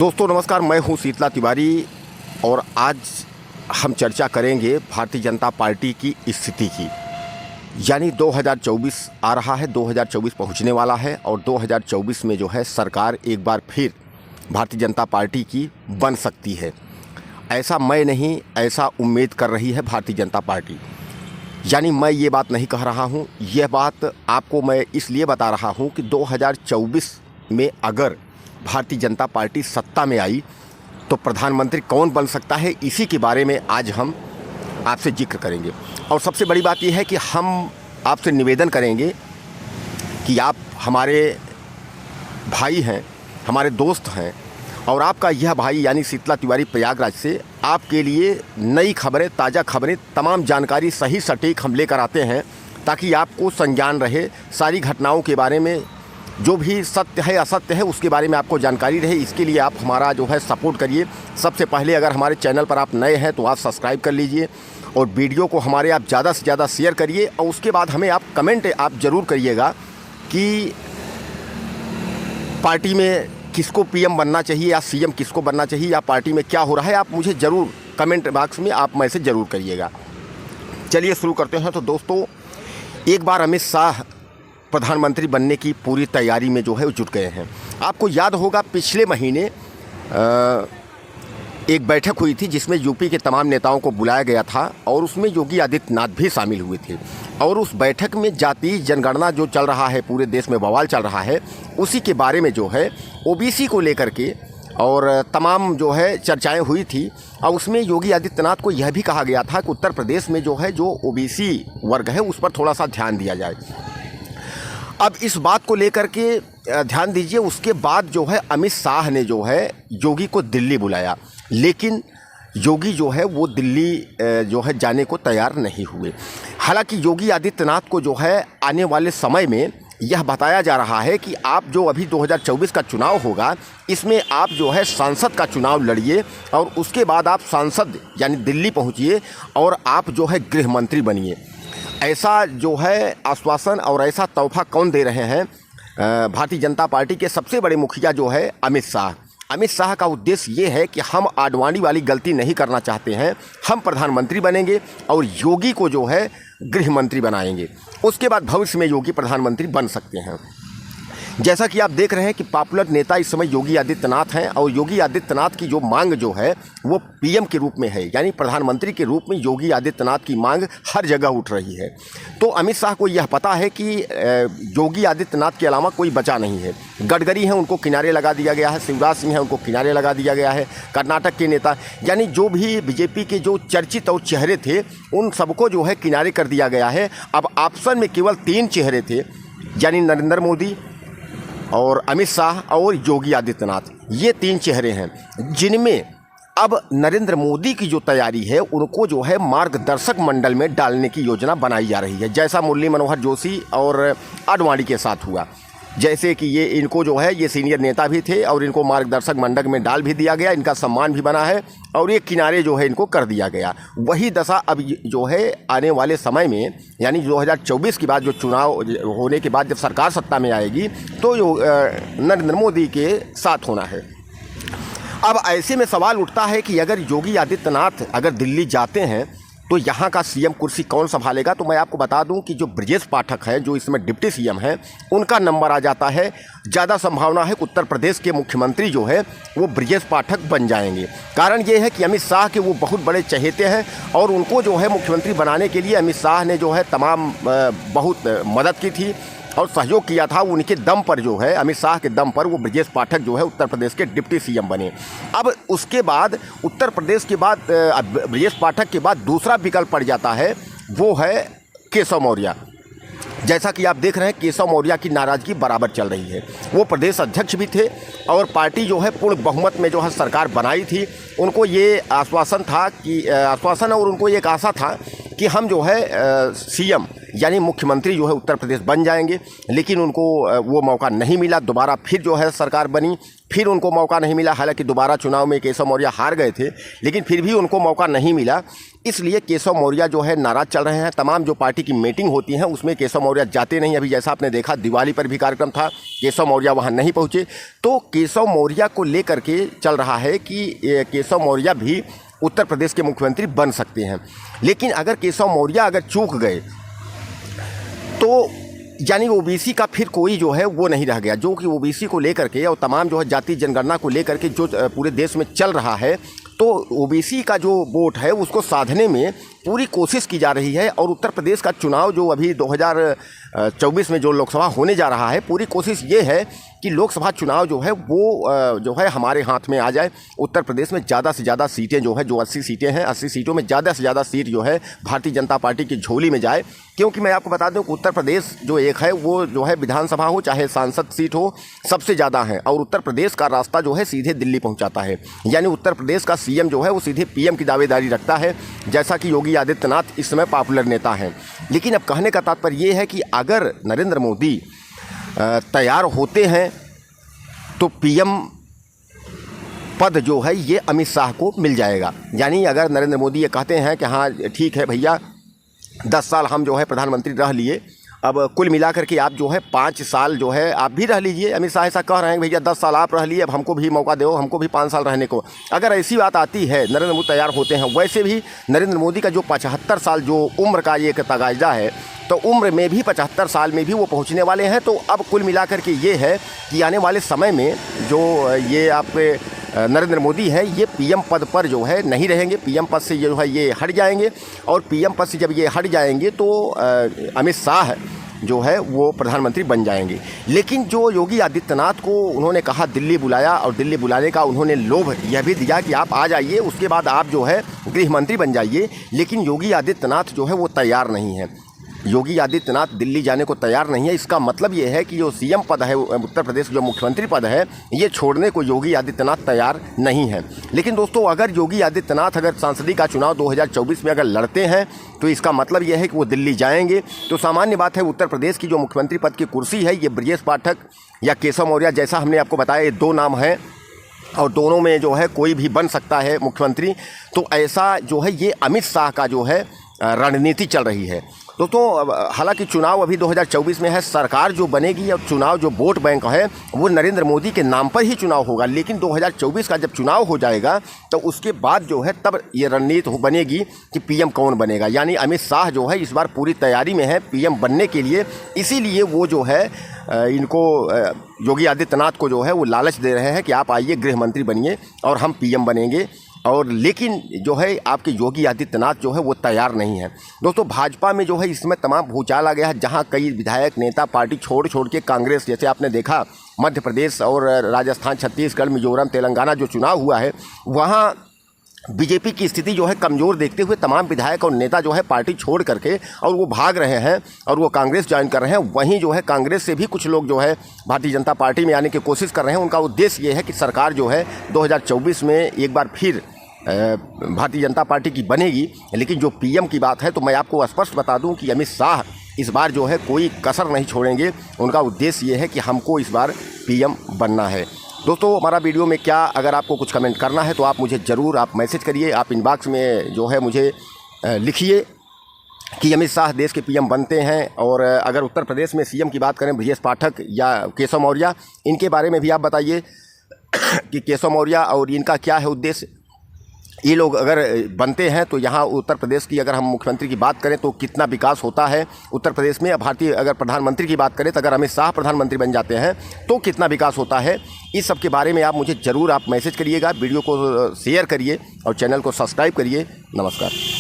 दोस्तों नमस्कार, मैं हूं शीतला तिवारी और आज हम चर्चा करेंगे भारतीय जनता पार्टी की स्थिति की। यानी 2024 आ रहा है, 2024 पहुंचने वाला है और 2024 में जो है सरकार एक बार फिर भारतीय जनता पार्टी की बन सकती है। ऐसा मैं नहीं, ऐसा उम्मीद कर रही है भारतीय जनता पार्टी। यानी मैं ये बात नहीं कह रहा हूँ, यह बात आपको मैं इसलिए बता रहा हूँ कि 2024 में अगर भारतीय जनता पार्टी सत्ता में आई तो प्रधानमंत्री कौन बन सकता है, इसी के बारे में आज हम आपसे जिक्र करेंगे। और सबसे बड़ी बात यह है कि हम आपसे निवेदन करेंगे कि आप हमारे भाई हैं, हमारे दोस्त हैं और आपका यह भाई यानी शीतला तिवारी प्रयागराज से आपके लिए नई खबरें, ताज़ा खबरें, तमाम जानकारी सही सटीक हम लेकर आते हैं ताकि आपको संज्ञान रहे। सारी घटनाओं के बारे में, जो भी सत्य है असत्य है, उसके बारे में आपको जानकारी रहे। इसके लिए आप हमारा जो है सपोर्ट करिए। सबसे पहले अगर हमारे चैनल पर आप नए हैं तो आप सब्सक्राइब कर लीजिए और वीडियो को हमारे आप ज़्यादा से ज़्यादा शेयर करिए। और उसके बाद हमें आप कमेंट आप ज़रूर करिएगा कि पार्टी में किसको पीएम बनना चाहिए या सीएम किसको बनना चाहिए या पार्टी में क्या हो रहा है। आप मुझे ज़रूर कमेंट बॉक्स में आप मैसेज ज़रूर करिएगा। चलिए शुरू करते हैं। तो दोस्तों, एक बार अमित शाह प्रधानमंत्री बनने की पूरी तैयारी में जो है वो जुट गए हैं। आपको याद होगा पिछले महीने एक बैठक हुई थी जिसमें यूपी के तमाम नेताओं को बुलाया गया था और उसमें योगी आदित्यनाथ भी शामिल हुए थे। और उस बैठक में जातीय जनगणना जो चल रहा है, पूरे देश में बवाल चल रहा है, उसी के बारे में जो है ओबीसी को लेकर के और तमाम जो है चर्चाएं हुई थी। और उसमें योगी आदित्यनाथ को यह भी कहा गया था कि उत्तर प्रदेश में जो है जो ओबीसी वर्ग है उस पर थोड़ा सा ध्यान दिया जाए। अब इस बात को लेकर के ध्यान दीजिए, उसके बाद जो है अमित शाह ने जो है योगी को दिल्ली बुलाया, लेकिन योगी जो है वो दिल्ली जो है जाने को तैयार नहीं हुए। हालांकि योगी आदित्यनाथ को जो है आने वाले समय में यह बताया जा रहा है कि आप जो अभी 2024 का चुनाव होगा, इसमें आप जो है सांसद का चुनाव लड़िए और उसके बाद आप सांसद यानी दिल्ली पहुंचिए और आप जो है गृह मंत्री बनिए। ऐसा जो है आश्वासन और ऐसा तोहफा कौन दे रहे हैं? भारतीय जनता पार्टी के सबसे बड़े मुखिया जो है अमित शाह। अमित शाह का उद्देश्य ये है कि हम आडवाणी वाली गलती नहीं करना चाहते हैं, हम प्रधानमंत्री बनेंगे और योगी को जो है गृह मंत्री बनाएंगे। उसके बाद भविष्य में योगी प्रधानमंत्री बन सकते हैं। जैसा कि आप देख रहे हैं कि पॉपुलर नेता इस समय योगी आदित्यनाथ हैं और योगी आदित्यनाथ की जो मांग जो है वो पीएम के रूप में है, यानी प्रधानमंत्री के रूप में योगी आदित्यनाथ की मांग हर जगह उठ रही है। तो अमित शाह को यह पता है कि योगी आदित्यनाथ के अलावा कोई बचा नहीं है। गडकरी हैं, उनको किनारे लगा दिया गया है, शिवराज सिंह हैं, उनको किनारे लगा दिया गया है, कर्नाटक के नेता, यानी जो भी बीजेपी के जो चर्चित और चेहरे थे उन सबको जो है किनारे कर दिया गया है। अब ऑप्शन में केवल 3 चेहरे थे, यानी नरेंद्र मोदी और अमित शाह और योगी आदित्यनाथ। ये 3 चेहरे हैं जिनमें अब नरेंद्र मोदी की जो तैयारी है उनको जो है मार्गदर्शक मंडल में डालने की योजना बनाई जा रही है, जैसा मुरली मनोहर जोशी और आडवाणी के साथ हुआ। जैसे कि ये इनको जो है ये सीनियर नेता भी थे और इनको मार्गदर्शक मंडल में डाल भी दिया गया, इनका सम्मान भी बना है और ये किनारे जो है इनको कर दिया गया। वही दशा अब जो है आने वाले समय में, यानी 2024 के बाद जो चुनाव होने के बाद जब सरकार सत्ता में आएगी तो नरेंद्र मोदी के साथ होना है। अब ऐसे में सवाल उठता है कि अगर योगी आदित्यनाथ अगर दिल्ली जाते हैं तो यहाँ का सीएम कुर्सी कौन संभालेगा? तो मैं आपको बता दूं कि जो ब्रजेश पाठक है, जो इसमें डिप्टी सीएम है, उनका नंबर आ जाता है। ज़्यादा संभावना है कि उत्तर प्रदेश के मुख्यमंत्री जो है वो ब्रजेश पाठक बन जाएंगे। कारण ये है कि अमित शाह के वो बहुत बड़े चहेते हैं और उनको जो है मुख्यमंत्री बनाने के लिए अमित शाह ने जो है तमाम बहुत मदद की थी और सहयोग किया था। उनके दम पर जो है, अमित शाह के दम पर वो ब्रजेश पाठक जो है उत्तर प्रदेश के डिप्टी सीएम बने। अब उसके बाद उत्तर प्रदेश के बाद ब्रजेश पाठक के बाद दूसरा विकल्प पड़ जाता है, वो है केशव मौर्य। जैसा कि आप देख रहे हैं केशव मौर्य की नाराज़गी बराबर चल रही है। वो प्रदेश अध्यक्ष भी थे और पार्टी जो है पूर्ण बहुमत में जो है सरकार बनाई थी। उनको ये आश्वासन था कि और उनको एक आशा था कि हम जो है सीएम यानी मुख्यमंत्री जो है उत्तर प्रदेश बन जाएंगे, लेकिन उनको वो मौका नहीं मिला। दोबारा फिर जो है सरकार बनी फिर उनको मौका नहीं मिला। हालांकि दोबारा चुनाव में केशव मौर्य हार गए थे, लेकिन फिर भी उनको मौका नहीं मिला। इसलिए केशव मौर्य जो है नाराज चल रहे हैं। तमाम जो पार्टी की मीटिंग होती हैं उसमें केशव मौर्य जाते नहीं। अभी जैसा आपने देखा, दिवाली पर भी कार्यक्रम था, केशव मौर्य वहाँ नहीं पहुँचे। तो केशव मौर्य को लेकर के चल रहा है कि केशव मौर्य भी उत्तर प्रदेश के मुख्यमंत्री बन सकते हैं। लेकिन अगर केशव मौर्य अगर चूक गए तो यानी ओबीसी का फिर कोई जो है वो नहीं रह गया, जो कि ओबीसी को लेकर के और तमाम जो है जाति जनगणना को लेकर के जो पूरे देश में चल रहा है, तो ओबीसी का जो वोट है उसको साधने में पूरी कोशिश की जा रही है। और उत्तर प्रदेश का चुनाव जो अभी 2024 में जो लोकसभा होने जा रहा है, पूरी कोशिश ये है कि लोकसभा चुनाव जो है वो जो है हमारे हाथ में आ जाए। उत्तर प्रदेश में ज़्यादा से ज़्यादा सीटें जो है, जो 80 सीटें हैं, 80 सीटों में ज़्यादा से ज़्यादा सीट जो है भारतीय जनता पार्टी की झोली में जाए। क्योंकि मैं आपको बता दूं कि उत्तर प्रदेश जो एक है वो जो है विधानसभा हो चाहे सांसद सीट हो, सबसे ज़्यादा है। और उत्तर प्रदेश का रास्ता जो है सीधे दिल्ली पहुँचाता है। यानी उत्तर प्रदेश का सीएम जो है वो सीधे पीएम की दावेदारी रखता है, जैसा कि योगी आदित्यनाथ इस समय पॉपुलर नेता हैं। लेकिन अब कहने का तात्पर्य ये है कि अगर नरेंद्र मोदी तैयार होते हैं तो पीएम पद जो है ये अमित शाह को मिल जाएगा। यानी अगर नरेंद्र मोदी ये कहते हैं कि हाँ ठीक है भैया, 10 साल हम जो है प्रधानमंत्री रह लिए, अब कुल मिलाकर के आप जो है 5 साल जो है आप भी रह लीजिए। अमित शाह ऐसा कह रहे हैं भैया 10 साल आप रह लिए, अब हमको भी मौका दो, हमको भी 5 साल रहने को। अगर ऐसी बात आती है, नरेंद्र मोदी तैयार होते हैं। वैसे भी नरेंद्र मोदी का जो 75 साल जो उम्र का ये तगाजा है, तो उम्र में भी 75 साल में भी वो पहुंचने वाले हैं। तो अब कुल मिलाकर के ये है कि आने वाले समय में जो ये आपके नरेंद्र मोदी हैं, ये पीएम पद पर जो है नहीं रहेंगे। पीएम पद से जो है ये हट जाएंगे, और पीएम पद से जब ये हट जाएंगे तो अमित शाह जो है वो प्रधानमंत्री बन जाएंगे। लेकिन जो योगी आदित्यनाथ को उन्होंने कहा, दिल्ली बुलाया, और दिल्ली बुलाने का उन्होंने लोभ यह भी दिया कि आप आ जाइए, उसके बाद आप जो है गृह मंत्री बन जाइए। लेकिन योगी आदित्यनाथ जो है वो तैयार नहीं है। योगी आदित्यनाथ दिल्ली जाने को तैयार नहीं है। इसका मतलब ये है कि जो सीएम पद है, उत्तर प्रदेश जो मुख्यमंत्री पद है, ये छोड़ने को योगी आदित्यनाथ तैयार नहीं है। लेकिन दोस्तों, अगर योगी आदित्यनाथ अगर सांसदीय का चुनाव 2024 में अगर लड़ते हैं तो इसका मतलब यह है कि वो दिल्ली जाएंगे। तो सामान्य बात है, उत्तर प्रदेश की जो मुख्यमंत्री पद की कुर्सी है, ये ब्रजेश पाठक या केशव मौर्य, जैसा हमने आपको बताया, ये 2 नाम हैं और दोनों में जो है कोई भी बन सकता है मुख्यमंत्री। तो ऐसा जो है ये अमित शाह का जो है रणनीति चल रही है। दोस्तों, हालांकि चुनाव अभी 2024 में है, सरकार जो बनेगी और चुनाव जो वोट बैंक है वो नरेंद्र मोदी के नाम पर ही चुनाव होगा। लेकिन 2024 का जब चुनाव हो जाएगा तो उसके बाद जो है तब ये रणनीति बनेगी कि पीएम कौन बनेगा। यानी अमित शाह जो है इस बार पूरी तैयारी में है पीएम बनने के लिए। इसीलिए वो जो है इनको योगी आदित्यनाथ को जो है वो लालच दे रहे हैं कि आप आइए गृह मंत्री बनिए और हम पीएम बनेंगे। और लेकिन जो है आपके योगी आदित्यनाथ जो है वो तैयार नहीं है। दोस्तों, भाजपा में जो है इसमें तमाम भूचाल आ गया है, जहां कई विधायक नेता पार्टी छोड़ के कांग्रेस, जैसे आपने देखा मध्य प्रदेश और राजस्थान, छत्तीसगढ़, मिजोरम, तेलंगाना जो चुनाव हुआ है, वहां बीजेपी की स्थिति जो है कमज़ोर देखते हुए तमाम विधायक और नेता जो है पार्टी छोड़ करके और वो भाग रहे हैं और वो कांग्रेस ज्वाइन कर रहे हैं। वहीं जो है कांग्रेस से भी कुछ लोग जो है भारतीय जनता पार्टी में आने की कोशिश कर रहे हैं। उनका उद्देश्य ये है कि सरकार जो है 2024 में एक बार फिर भारतीय जनता पार्टी की बनेगी। लेकिन जो पीएम की बात है, तो मैं आपको स्पष्ट बता दूं कि अमित शाह इस बार जो है कोई कसर नहीं छोड़ेंगे। उनका उद्देश्य ये है कि हमको इस बार पीएम बनना है। दोस्तों, हमारा वीडियो में क्या, अगर आपको कुछ कमेंट करना है तो आप मुझे ज़रूर आप मैसेज करिए, आप इनबॉक्स में जो है मुझे लिखिए कि अमित शाह देश के पीएम बनते हैं। और अगर उत्तर प्रदेश में सीएम की बात करें ब्रजेश पाठक या केशव मौर्य, इनके बारे में भी आप बताइए कि केशव मौर्य और इनका क्या है उद्देश्य। ये लोग अगर बनते हैं तो यहाँ उत्तर प्रदेश की अगर हम मुख्यमंत्री की बात करें तो कितना विकास होता है उत्तर प्रदेश में। भारतीय अगर प्रधानमंत्री की बात करें तो अगर अमित शाह प्रधानमंत्री बन जाते हैं तो कितना विकास होता है। इस सब के बारे में आप मुझे ज़रूर आप मैसेज करिएगा, वीडियो को शेयर करिए और चैनल को सब्सक्राइब करिए। नमस्कार।